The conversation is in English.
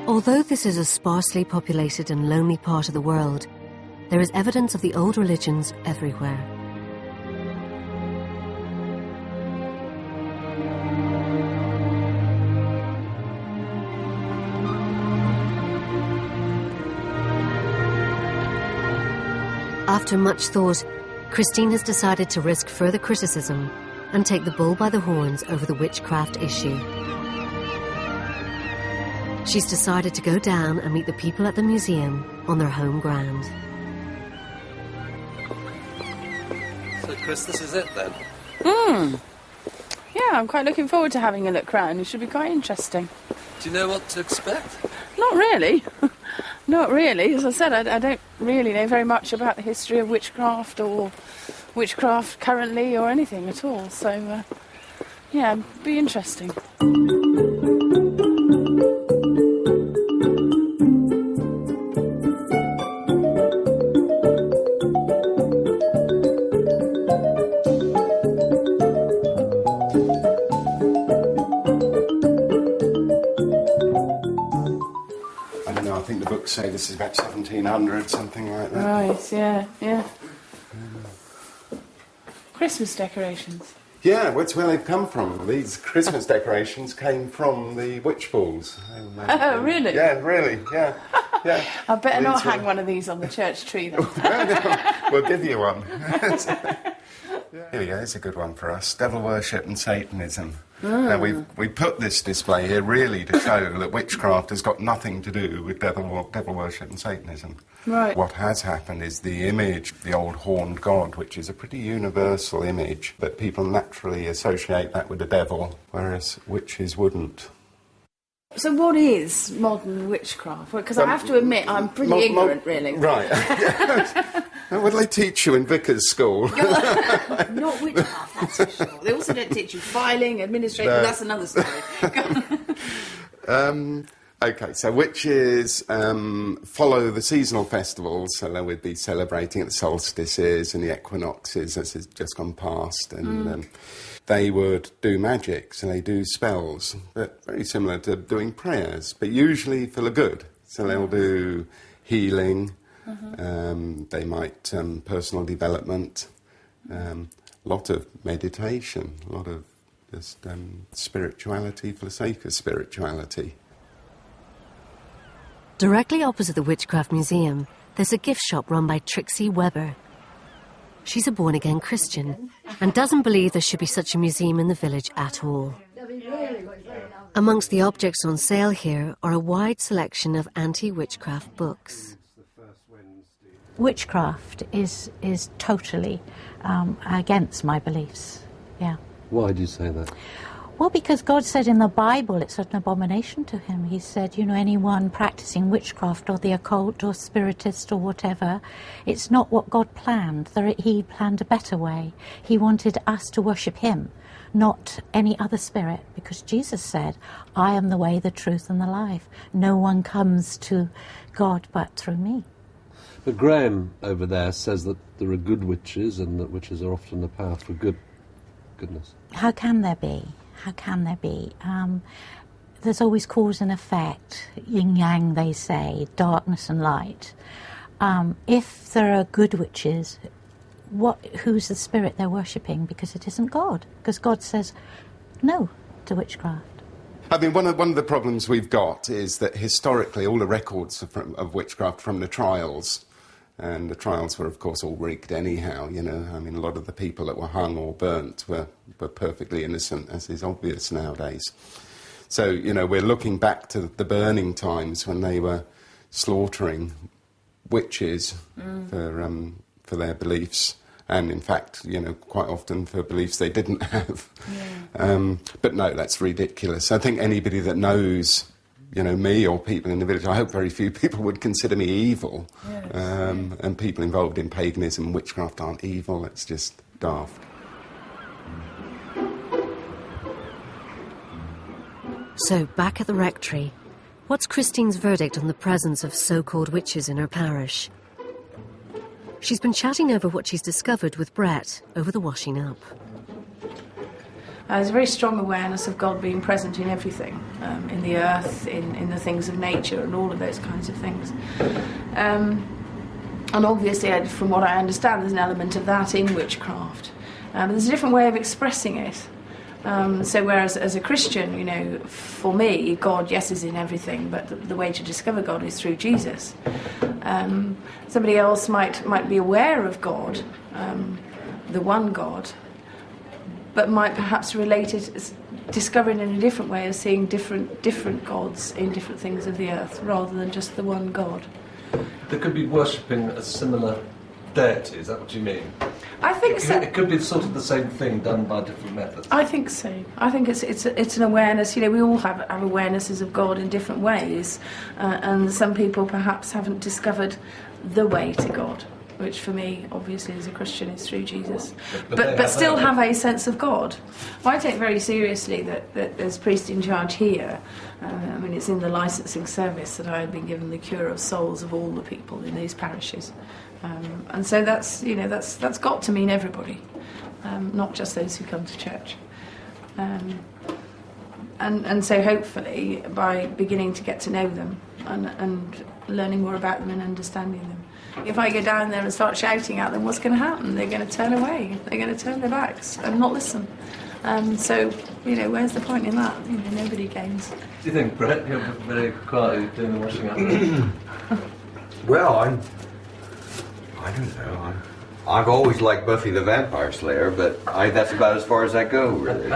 Although this is a sparsely populated and lonely part of the world, there is evidence of the old religions everywhere. After much thought, Christine has decided to risk further criticism and take the bull by the horns over the witchcraft issue. She's decided to go down and meet the people at the museum on their home ground. So, Chris, this is it then? Yeah, I'm quite looking forward to having a look round. It should be quite interesting. Do you know what to expect? Not really. Not really. As I said, I don't really know very much about the history of witchcraft or witchcraft currently or anything at all. So, yeah, it'd be interesting. Say this is about 1700, something like that. Right, yeah. Christmas decorations. Yeah, that's where they've come from. These Christmas decorations came from the witch balls. Oh, really? Yeah, really, yeah. I better not hang one of these on the church tree then. We'll give you one. Here we go, it's a good one for us. Devil worship and Satanism. Now, we put this display here really to show that witchcraft has got nothing to do with devil worship and Satanism. Right. What has happened is the image, the old horned god, which is a pretty universal image, but people naturally associate that with the devil, whereas witches wouldn't. So what is modern witchcraft? Because I have to admit, I'm pretty ignorant, really. Right. What do they teach you in Vicar's school? Not witchcraft, that's for sure. They also don't teach you filing, administrating, but that's another story. OK, so witches follow the seasonal festivals, so they would be celebrating at the solstices and the equinoxes, as has just gone past, and they would do magic, so they do spells, but very similar to doing prayers, but usually for the good. So they'll do healing, they might personal development, a lot of meditation, a lot of just spirituality for the sake of spirituality. Directly opposite the Witchcraft Museum, there's a gift shop run by Trixie Weber. She's a born-again Christian and doesn't believe there should be such a museum in the village at all. Amongst the objects on sale here are a wide selection of anti-witchcraft books. Witchcraft is totally against my beliefs, yeah. Why do you say that? Well, because God said in the Bible it's an abomination to him. He said, anyone practicing witchcraft or the occult or spiritist or whatever, it's not what God planned. He planned a better way. He wanted us to worship him, not any other spirit, because Jesus said, I am the way, the truth and the life. No one comes to God but through me. But Graham over there says that there are good witches and that witches are often a path for goodness. How can there be? How can there be? There's always cause and effect, yin-yang they say, darkness and light. If there are good witches, who's the spirit they're worshipping? Because it isn't God. Because God says no to witchcraft. I mean, one of the problems we've got is that historically all the records of witchcraft from the trials, and the trials were, of course, all rigged anyhow, I mean, a lot of the people that were hung or burnt were perfectly innocent, as is obvious nowadays. So, we're looking back to the burning times when they were slaughtering witches for their beliefs, and, in fact, quite often for beliefs they didn't have. Yeah. But no, that's ridiculous. I think anybody that knows me or people in the village, I hope very few people would consider me evil. Yes. And people involved in paganism and witchcraft aren't evil, it's just daft. So, back at the rectory, what's Christine's verdict on the presence of so-called witches in her parish? She's been chatting over what she's discovered with Brett over the washing up. There's a very strong awareness of God being present in everything, in the earth, in the things of nature, and all of those kinds of things. And obviously, from what I understand, there's an element of that in witchcraft. But there's a different way of expressing it. So whereas as a Christian, you know, for me, God, yes, is in everything, but the way to discover God is through Jesus. Somebody else might be aware of God, the one God, but might perhaps relate it as discovering in a different way, as seeing different gods in different things of the earth, rather than just the one God. They could be worshipping a similar deity, is that what you mean? I think so. It could be sort of the same thing done by different methods. I think so. I think it's an awareness. You know, we all have awarenesses of God in different ways, and some people perhaps haven't discovered the way to God, which for me, obviously, as a Christian, is through Jesus. But still have a sense of God. Well, I take very seriously that there's priest in charge here. I mean, it's in the licensing service that I have been given the cure of souls of all the people in these parishes. And so that's got to mean everybody, not just those who come to church. And so hopefully by beginning to get to know them and learning more about them and understanding them. If I go down there and start shouting at them, what's going to happen? They're going to turn away. They're going to turn their backs and not listen. So, you know, where's the point in that? You know, nobody gains. Do you think, Brett, you're very quietly doing the washing up? Well, I don't know. I've always liked Buffy the Vampire Slayer, but that's about as far as I go, really.